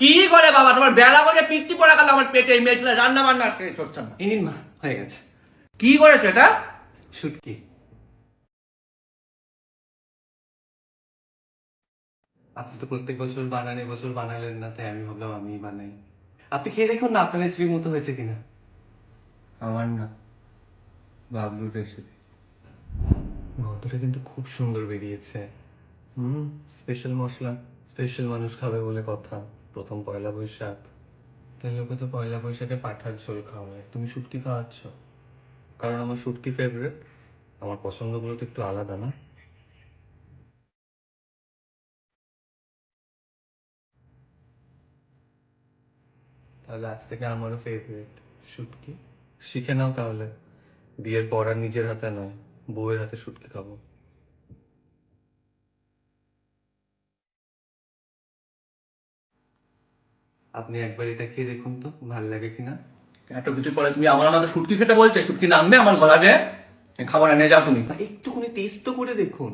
কি করে বাবা, তোমার বেলা করে পিত্তি পড়া গেল আমার পেটে, এই মেয়ে ছেলে রান্না বান্না করছে না। নিন মা, হয়ে গেছে। কি করেছো এটা? শুটকি। আপনি তো প্রত্যেক বছর বানান, এবছর বানালেন না, তাই আমি ভাবলাম আমি বানাই। আপনি খেয়ে দেখুন না আপনার রেসিপির মতো হয়েছে কিনা। আমার না, বাবলুর রেসিপি। গন্ধটা কিন্তু খুব সুন্দর বেরিয়েছে। স্পেশাল মশলা, স্পেশাল মানুষ খাবে বলে কথা। প্রথম পয়লা বৈশাখ, তাই লোকে তো পয়লা বৈশাখে পাঠার ঝোল খাওয়ায়, তুমি শুটকি খাওয়াচ্ছ। কারণ আমার শুটকি ফেভারিট, আমার পছন্দগুলো তো একটু আলাদা না। তাহলে আজ থেকে আমারও ফেভারিট শুটকি। শিখে নাও তাহলে, বিয়ের পর আর নিজের হাতে নয়, বউয়ের হাতে শুটকি খাবো। আপনি একবার এটা খেয়ে দেখুন তো ভাল লাগে কিনা। এত কিছু পরে তুমি আমার আমাকে শুটকি খেতে বলছে? শুটকি নামবে আমার গলা দিয়ে? খাবার এনে যাও তুমি। একটুখানি টেস্ট তো করে দেখুন।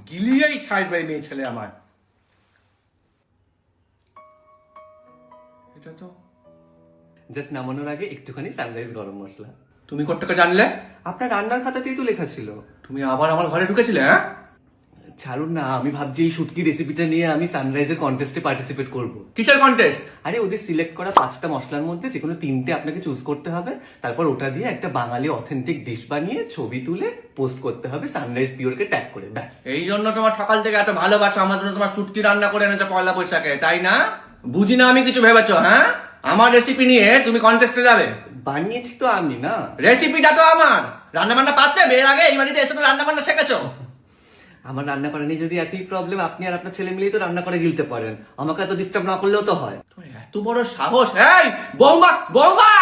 গিলিয়েই ছাড়বে এই মেয়ে ছেলে আমার। এটা তো জাস্ট নামানোর আগে একটুখানি সানরাইজ গরম মশলা। তুমি কোত্থেকে জানলে? আপনার রান্নার খাতাতেই তো লেখা ছিল। তুমি আবার আমার ঘরে ঢুকেছিলে? হ্যাঁ, ছাড়ুন না, আমি ভাবছি এই শুটকি রেসিপিটা নিয়ে আমি সানরাইজের কন্টেস্টে পার্টিসিপেট করব। কিসের কন্টেস্ট? আরে ওদের সিলেক্ট করা 5টা মশলার মধ্যে যে কোনো 3টে আপনাকে চুজ করতে হবে, তারপর ওটা দিয়ে একটা বাঙালি অথেন্টিক ডিশ বানিয়ে ছবি তুলে পোস্ট করতে হবে, সানরাইজ পিওরকে ট্যাগ করে, ব্যাস। এই জন্য তোমার সকাল থেকে এত ভালোবাসা আমার জন্য, তোমার শুটকি রান্না করে এনেছো পয়লা বৈশাখে, তাই না? বুঝি না আমি কিছু ভেবেছো? হ্যাঁ, আমার রেসিপি নিয়ে তুমি কন্টেস্টে যাবে? বানিয়েছি তো আমি না। রেসিপিটা তো আমার। রান্না বান্না পারতে বিয়ের আগে, এই বাড়িতে এসে তো রান্না বান্না শিখেছো। আমার রান্না করা নিয়ে যদি এতই প্রবলেম, আপনি আর আপনার ছেলে মিলেই তো রান্না করে গিলতে পারেন, আমাকে এত ডিস্টার্ব না করলেও তো হয়। এত বড় সাহস! এই বৌমা, বৌমা!